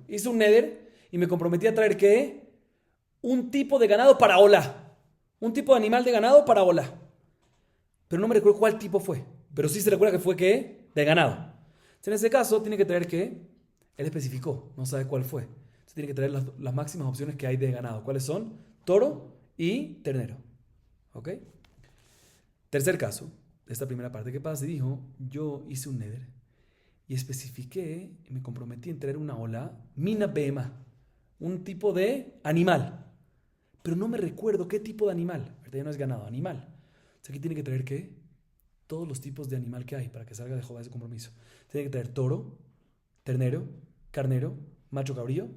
Hice un neder y me comprometí a traer ¿qué? Un tipo de ganado para Olá. Un tipo de animal de ganado para Olá. Pero no me recuerdo cuál tipo fue. Pero sí se recuerda que fue ¿qué? De ganado. Entonces, en ese caso, tiene que traer ¿qué? Él especificó, no sabe cuál fue. Entonces, tiene que traer las máximas opciones que hay de ganado. ¿Cuáles son? Toro y ternero. ¿Ok? Tercer caso, de esta primera parte. ¿Qué pasa? Dijo, yo hice un neder y especifiqué y me comprometí en traer una ola, mina behema, un tipo de animal. Pero no me recuerdo qué tipo de animal. Ahorita ya no es ganado, animal. Aquí tiene que traer ¿qué? Todos los tipos de animal que hay para que salga de Jehová ese compromiso. Tiene que traer toro, ternero, carnero, macho cabrío,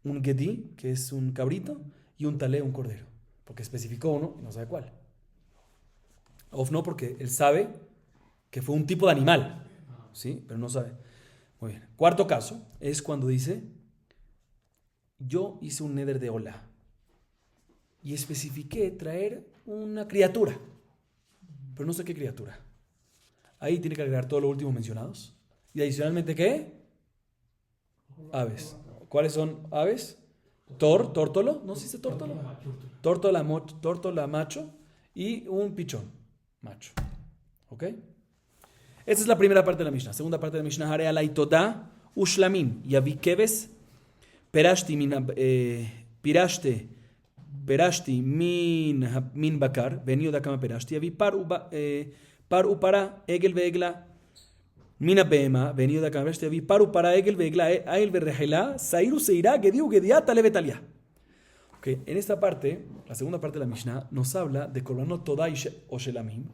un gedí, que es un cabrito, y un talé, un cordero. Porque especificó uno y no sabe cuál. No, porque él sabe que fue un tipo de animal, ¿sí? Pero no sabe. Muy bien. Cuarto caso es cuando dice, yo hice un neder de ola y especifiqué traer una criatura, pero no sé qué criatura. Ahí tiene que agregar todos los últimos mencionados. Y adicionalmente, ¿qué? Aves. ¿Cuáles son aves? Tórtolo, ¿no se dice tórtolo? Tórtola macho y un pichón macho. ¿Ok? Esta es la primera parte de la Mishnah. Segunda parte de la Mishnah, Hare alay toda ushlamim yavi keves perashti min bakar venido de Akama Perashti yavi par upara egel veegla mina behema venido de Akama Perashti yavi par upara egel veegla ael verrejela sairu seirá gediu gedia tale betalia. Okay. En esta parte, la segunda parte de la Mishnah, nos habla de korbanot toda o shelamim,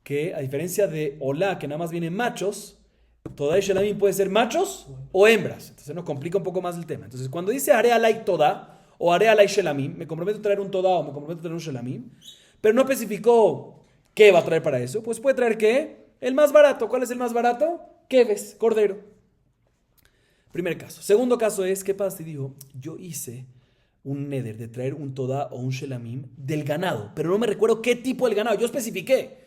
que a diferencia de Olá, que nada más vienen machos, toda y shelamim puede ser machos o hembras. Entonces nos complica un poco más el tema. Entonces cuando dice Hare alay toda o Hare alay shelamim, me comprometo a traer un toda o me comprometo a traer un shelamim, pero no especificó qué va a traer para eso, pues puede traer ¿qué? El más barato. ¿Cuál es el más barato? Keves, cordero. Primer caso. Segundo caso es, ¿qué pasa? Y dijo, yo hice un neder de traer un toda o un shelamim del ganado, pero no me recuerdo qué tipo del ganado. Yo especifiqué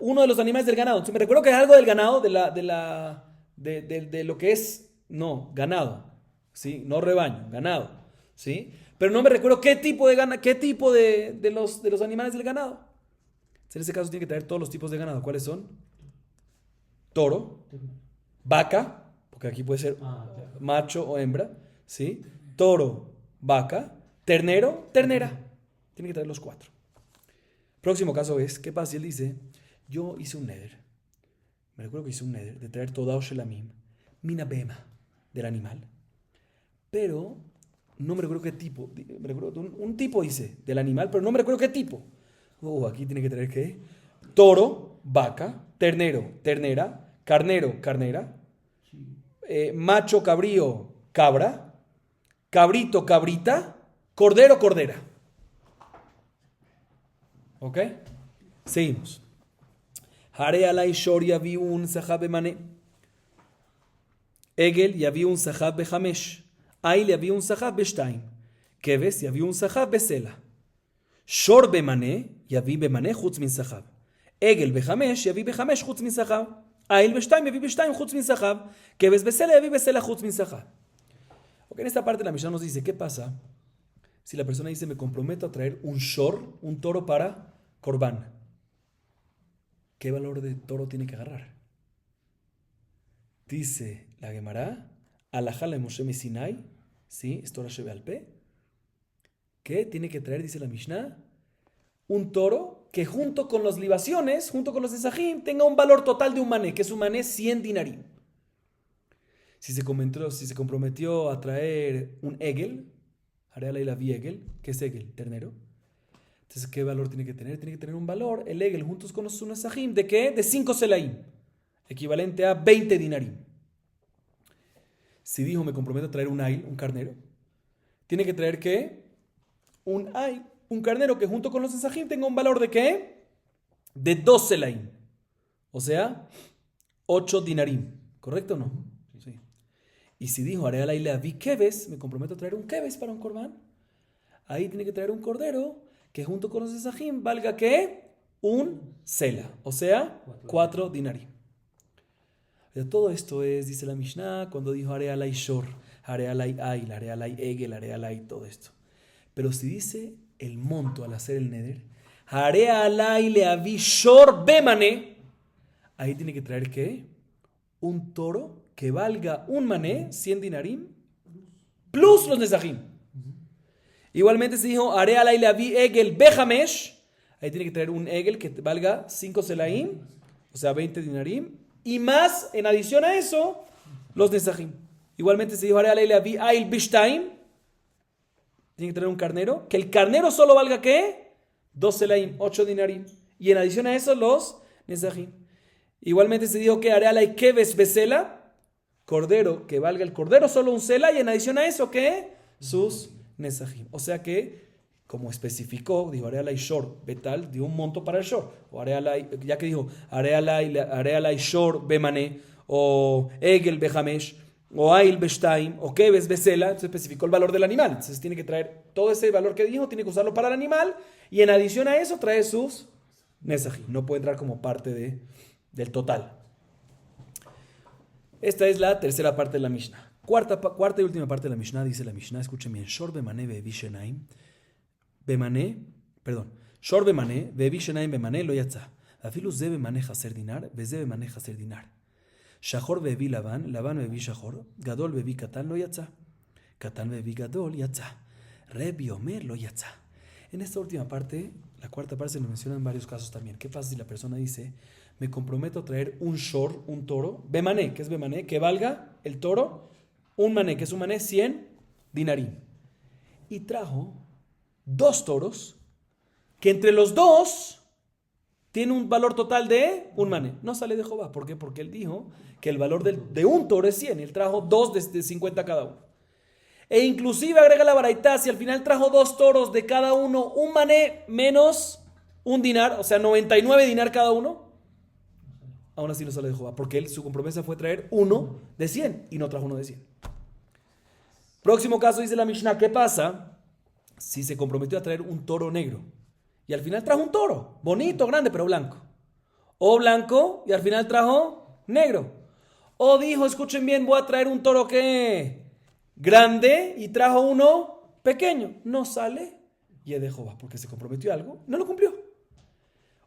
uno de los animales del ganado. Entonces me recuerdo que es algo del ganado, de lo que es, no, ganado, ¿sí? No rebaño, ganado. ¿sí? Pero no me recuerdo qué tipo de los animales del ganado. En ese caso tiene que traer todos los tipos de ganado. ¿Cuáles son? Toro, vaca, porque aquí puede ser macho o hembra, ¿sí? Toro, vaca, ternero, ternera. Tiene que traer los 4. Próximo caso es, ¿qué pasa si él dice, yo hice un neder? Me recuerdo que hice un neder de traer Todao Shelamim, mina bema, del animal. Pero no me recuerdo qué tipo. Me recuerdo un tipo hice del animal, pero no me recuerdo qué tipo. Aquí tiene que traer ¿qué? Toro, vaca, ternero, ternera, carnero, carnera, macho, cabrío, cabra, cabrito, cabrita, cordero, cordera. ¿Ok? Seguimos. Hare alay shor yavi un sahab bemane. Egel yavi un sahab behamesh. Ail yavi un sahab beshtaim. Keves yavi un sahab besela. Shor bemane yavi bemane chutz min sahab. Egel behamesh yavi behamesh chutz min sahab. Ail beshtaim yavi beshtaim chutz min sahab. Keves besela yavi besela chutz min sahab. Ok, en esta parte la Mishnah nos dice, ¿qué pasa si la persona dice, me comprometo a traer un shor, un toro para Corbán? ¿Qué valor de toro tiene que agarrar? Dice la Gemara, Alajá le Moshe Sinai, ¿sí? Esto ahora lleve al P. ¿Qué tiene que traer, dice la Mishnah? Un toro que junto con las libaciones, junto con los esajim, tenga un valor total de un mané, que es un mané 100 dinarim. Si se comprometió a traer un egel, Areala y la vi egel, ¿qué es egel? Ternero. Entonces, ¿qué valor tiene que tener? Tiene que tener un valor, el egel, juntos con los sunesajim, ¿de qué? De 5 selaim, equivalente a 20 dinarim. Si dijo, me comprometo a traer un ail, un carnero, tiene que traer, ¿qué? Un ail, un carnero que junto con los sunesajim tenga un valor de ¿qué? De 2 selaim. O sea, 8 dinarim. ¿Correcto o no? Sí. Y si dijo, Areala y la vi keves, me comprometo a traer un keves para un corbán, ahí tiene que traer un cordero que junto con los esajim valga ¿qué? Un sela, o sea, 4 dinarim. Todo esto es, dice la Mishnah, cuando dijo Arealai Shor, Arealai Ail, Arealai Egel, Arealai, todo esto. Pero si dice el monto al hacer el neder, Arealai Leavi Shor Bemane, ahí tiene que traer ¿qué? Un toro que valga un mané, 100 dinarim, plus los nesajim. Igualmente se dijo, Arealai Leavi Egel Behamesh, ahí tiene que traer un Egel que valga 5 selaim, o sea 20 dinarim, y más, en adición a eso, los nesajim. Igualmente se dijo, Arealai Leavi Ail Bishtaim, tiene que traer un carnero, que el carnero solo valga ¿qué? 2 selaim, 8 dinarim, y en adición a eso los nesajim. Igualmente se dijo que Arealai Keves Besela, cordero, que valga el cordero solo un sela, y en adición a eso ¿qué? Sus nesajim. O sea que, como especificó, dijo Arealai Shor Betal, dio un monto para el Shor. O Arealai, ya que dijo Arealai Shor Bemane, o Egel Behamesh, o Ail Beshtaim, o Keves Besela, entonces especificó el valor del animal. Entonces tiene que traer todo ese valor que dijo, tiene que usarlo para el animal, y en adición a eso trae sus nesajim. No puede entrar como parte del total. Esta es la tercera parte de la Mishnah. Cuarta y última parte de la Mishnah, dice la Mishnah, escuchen bien, Shor Bemane Bevi Shenaim, Shor Bemane Bevi Shenaim Bemane lo yatza, Afilu Ze Bemane Haser Dinar, Beze Bemane Haser Dinar, Shachor Bevi Laban, Laban Bevi Shachor, Gadol Bevi Katan lo yatza, Katan Bevi Gadol yatza, Rebi Omer lo yatza. En esta última parte, la cuarta parte se nos menciona en varios casos también. ¿Qué pasa si la persona dice, me comprometo a traer un shor, un toro, Bemane, que es Bemane, que valga el toro, un mané, que es un mané, 100 dinarim. Y trajo 2 toros, que entre los 2 tiene un valor total de un mané. No sale de Jehová. ¿Por qué? Porque él dijo que el valor de un toro es 100. Él trajo 2 de 50 cada uno. E inclusive agrega la baraitá, si al final trajo 2 toros de cada uno, un mané menos un dinar, o sea 99 dinar cada uno, aún así no sale de Jehová, porque él, su compromiso fue traer uno de 100 y no trajo uno de 100. Próximo caso, dice la Mishnah, ¿qué pasa si se comprometió a traer un toro negro y al final trajo un toro, bonito, grande, pero blanco? O blanco y al final trajo negro. O dijo, escuchen bien, voy a traer un toro que grande y trajo uno pequeño, no sale Yedejova, porque se comprometió a algo, no lo cumplió.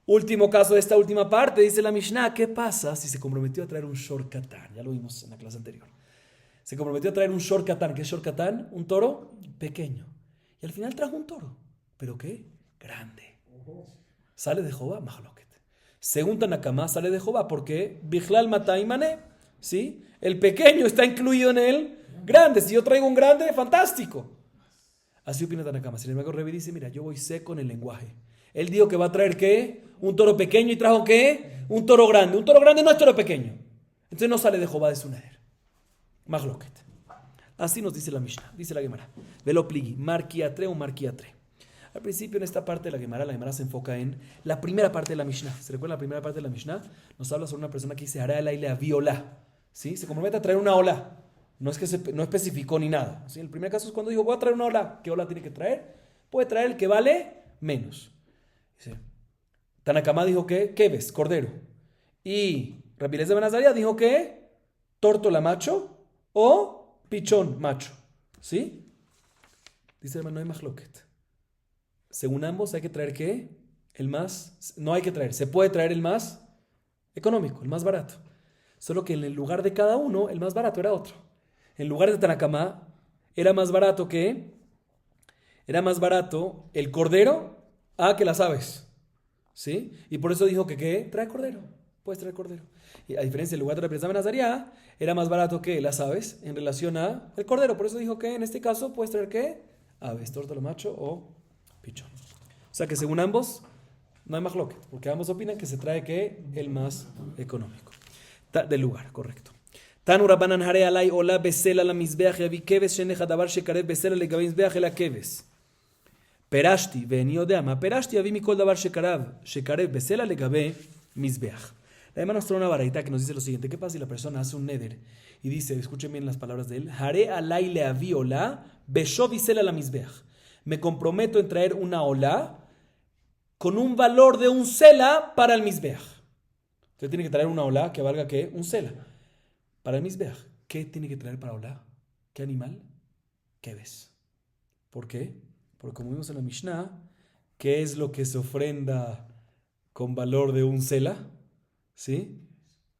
Último caso de esta última parte, dice la Mishnah, ¿qué pasa si se comprometió a traer un Shor Katan? Ya lo vimos en la clase anterior. Se comprometió a traer un Shor Katan. ¿Qué es Shor Katan? Un toro pequeño. Y al final trajo un toro. ¿Pero qué? Grande. ¿Sale de Jehová? Mahloket. Según Tanakama, sale de Jehová porque Bichlal Matai Mané. ¿Sí? El pequeño está incluido en el grande. Si yo traigo un grande, fantástico. Así opina Tanakama. Sin embargo, Revi dice, mira, yo voy seco en el lenguaje. Él dijo que va a traer ¿qué? Un toro pequeño y trajo ¿qué? Un toro grande. Un toro grande no es toro pequeño. Entonces no sale de Jehová de su neder. Mahloket. Así nos dice la Mishnah. Dice la Gemara. Velo pligi. Marquiatre o marquiatre. Al principio, en esta parte de la Gemara se enfoca en la primera parte de la Mishnah. ¿Se recuerda la primera parte de la Mishnah? Nos habla sobre una persona que dice, hará el aile a viola. ¿Sí? Se compromete a traer una ola. No es que no especificó ni nada. ¿Sí? El primer caso es cuando dijo, voy a traer una ola. ¿Qué ola tiene que traer? Puede traer el que vale menos. Dice, Tanakama dijo que keves, cordero. Y Rabbi Eliezer ben Azaria dijo que tórtola macho o pichón macho. ¿Sí? Dice hermano, no hay mahloket. Según ambos hay que traer ¿qué? El más, no hay que traer, se puede traer el más económico, el más barato. Solo que en el lugar de cada uno, el más barato era otro. En lugar de Tanakama, era más barato el cordero que las aves. ¿Sí? Y por eso dijo que ¿qué? Trae cordero, puedes traer cordero. Y a diferencia del lugar de Rabbi Eliezer ben Azaria, era más barato que las aves en relación a el cordero. Por eso dijo que en este caso puedes traer ¿qué? Aves, tórtola macho o pichón. O sea que según ambos no hay mahloket, porque ambos opinan que se trae que el más económico del lugar, correcto. Tanu Rabbanan hare alay ola besela la mizbeach yavi keves shenecha davar shekarev besela legabe mizbeach el keves. Perashti ve'eni yodea ma perashti yavi mikol davar shekarev besela legabe mizbeach. La hermana nos trae una baraita que nos dice lo siguiente: ¿qué pasa si la persona hace un neder y dice, escuchen bien las palabras de él, hare alay leavi ola besho bisela la mizbeach? Me comprometo en traer una olá con un valor de un sela para el Mizbeach. Usted tiene que traer una olá que valga ¿qué? Un sela. Para el Mizbeach. ¿Qué tiene que traer para olá? ¿Qué animal? ¿Qué ves? ¿Por qué? Porque como vimos en la Mishnah, ¿qué es lo que se ofrenda con valor de un sela? ¿Sí?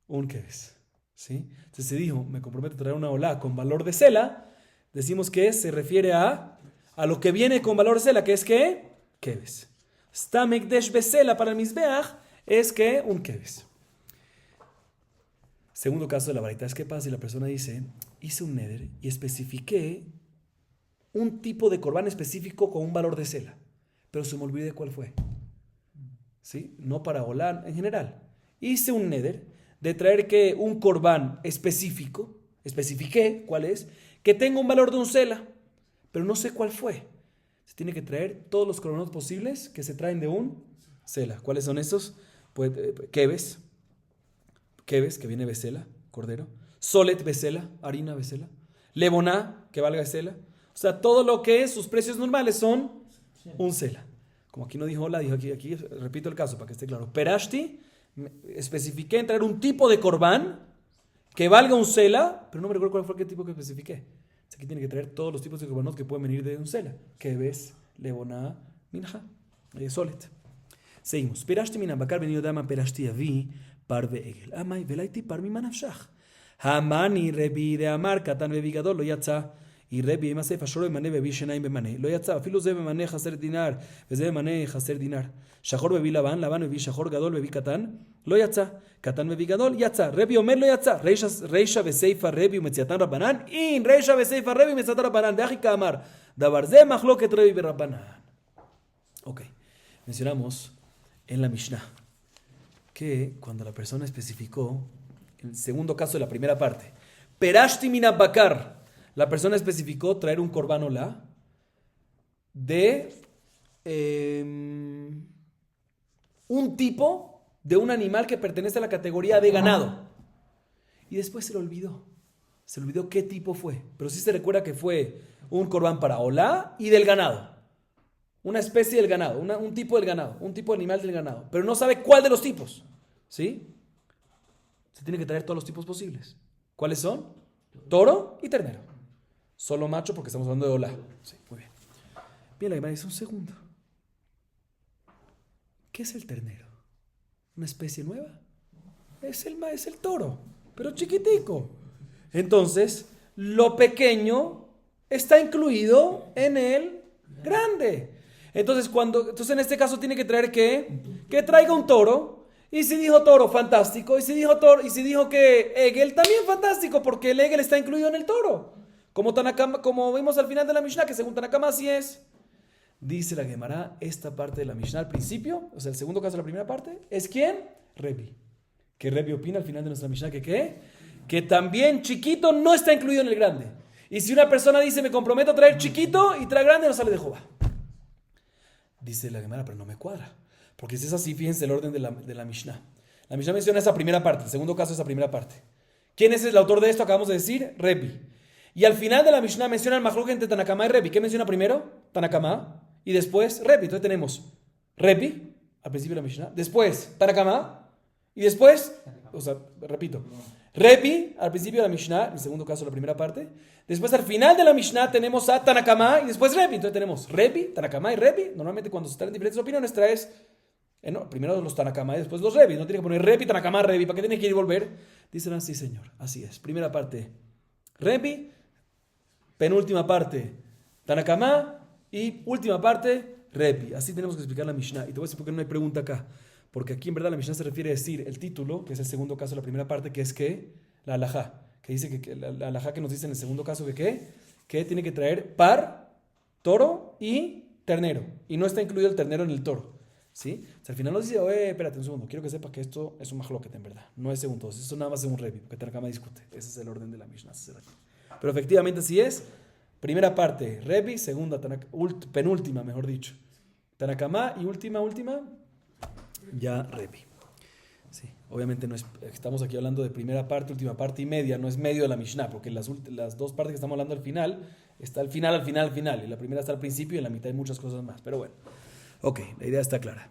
Un ¿qué ves? ¿Sí? Entonces se dijo, me comprometo a traer una olá con valor de sela. Decimos que se refiere a lo que viene con valor de sela, que es ¿qué? Keves. Stamekdesh besela para el Mizbeach es que un keves. Segundo caso de la baraita es ¿qué pasa si la persona dice, hice un neder y especifiqué un tipo de corbán específico con un valor de sela, pero se me olvidó cuál fue? ¿Sí? No para olá en general. Hice un neder de traer que un corbán específico, especifiqué cuál es, que tenga un valor de un sela, pero no sé cuál fue. Se tiene que traer todos los corbanos posibles que se traen de un sela. ¿Cuáles son estos? Pues keves, que viene besela, cordero. Solet besela, harina besela. Leboná, que valga sela. O sea, todo lo que es, sus precios normales son un sela. Como aquí no dijo hola, dijo aquí repito el caso para que esté claro. Perashti, especifiqué en traer un tipo de corbán que valga un sela, pero no me recuerdo cuál fue el tipo que especifiqué. Aquí tiene que traer todos los tipos de corbanot que pueden venir de un sela. Keves, leboná, minja, solet. Seguimos. Perashti min abakar venido dama perashti avi parve egel. Amai velaiti parmi manafshach. Hamani rebi de amar katan bebi gadol lo yatza. Y rebi masef ashoro emane bebi shenaim bemane. Lo yatza. Afilo ze bemane chaser dinar. Veze bemane chaser dinar. Shachor bebi laban bebi shachor gadol bebi katan. Lo yatza. Katan bebi gadol yatza. Rebi omer lo yatza. Reisha beseifa rebi umetziatan rabbanan. In reisha beseifa rebi umetziatan rabbanan. Veachi kamar. Davar ze machloket rebi berabbanan. Ok. Mencionamos en la Mishnah que cuando la persona especificó, el segundo caso de la primera parte, Perashti min abakar, la persona especificó traer un korban olá de un tipo de un animal que pertenece a la categoría de ganado. Y después se le olvidó. Se le olvidó qué tipo fue. Pero sí se recuerda que fue un korban para olá y del ganado. Una especie del ganado, un tipo del ganado, un tipo de animal del ganado. Pero no sabe cuál de los tipos. ¿Sí? Se tiene que traer todos los tipos posibles. ¿Cuáles son? Toro y ternero. Solo macho porque estamos hablando de olá. Sí, muy bien. Bien, la Gemara dice, un segundo. ¿Qué es el ternero? ¿Una especie nueva? Es el toro, pero chiquitico. Entonces, lo pequeño está incluido en el grande. Entonces, en este caso tiene que traer que traiga un toro. Y si dijo toro, fantástico. Y si dijo que Egel, también fantástico, porque el Egel está incluido en el toro. Como vimos al final de la Mishnah, que según Tanakama así es. Dice la Gemara, esta parte de la Mishnah al principio, o sea, el segundo caso de la primera parte, ¿es quién? Rebi. Que Rebi opina al final de nuestra Mishnah que también chiquito no está incluido en el grande. Y si una persona dice, me comprometo a traer chiquito y traer grande, no sale de Jehová. Dice la Gemara, pero no me cuadra. Porque si es así, fíjense el orden de la Mishnah. La Mishnah menciona esa primera parte, el segundo caso esa primera parte. ¿Quién es el autor de esto? Acabamos de decir, Rebi. Y al final de la Mishnah menciona el Mahlok entre Tanakama y Rebi. ¿Qué menciona primero? Tanakama. Y después Rebi. Entonces tenemos Rebi, al principio de la Mishnah. Después Tanakama. Y después, repito, Rebi, al principio de la Mishnah, en el segundo caso, la primera parte. Después, al final de la Mishnah, tenemos a Tanakama y después Rebi. Entonces tenemos Rebi, Tanakama y Rebi. Normalmente cuando se traen diferentes opiniones, traes primero los Tanakama y después los Rebi. No tiene que poner Rebi, Tanakama, Rebi. ¿Para qué tiene que ir y volver? Dicen así, señor. Así es. Primera parte, Rebi. Penúltima parte, Tanakama. Y última parte, Rebi. Así tenemos que explicar la Mishnah. Y te voy a decir por qué no hay pregunta acá. Porque aquí en verdad la Mishnah se refiere a decir el título, que es el segundo caso de la primera parte, que es que la halajá. Que dice que la halajá que nos dice en el segundo caso que tiene que traer par, toro y ternero. Y no está incluido el ternero en el toro. ¿Sí? O sea, al final nos dice, oye, espérate un segundo, quiero que sepas que esto es un mahloket en verdad. No es según todos. Eso nada más es un Rebi, porque Tanakama discute. Ese es el orden de la Mishnah. Pero efectivamente así es. Primera parte, Rebi. Segunda, penúltima, mejor dicho, Tanakama. Y última, ya Rebi. Sí, obviamente no es, estamos aquí hablando de primera parte, última parte y media. No es medio de la Mishnah, porque las dos partes que estamos hablando al final, está al final. Y la primera está al principio y en la mitad hay muchas cosas más. Pero bueno, ok, la idea está clara.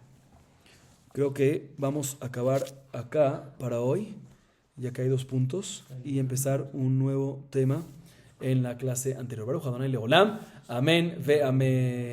Creo que vamos a acabar acá para hoy, ya que hay 2 puntos, y empezar un nuevo tema en la clase anterior. Baruch Adonai Leolam. Amén ve amén.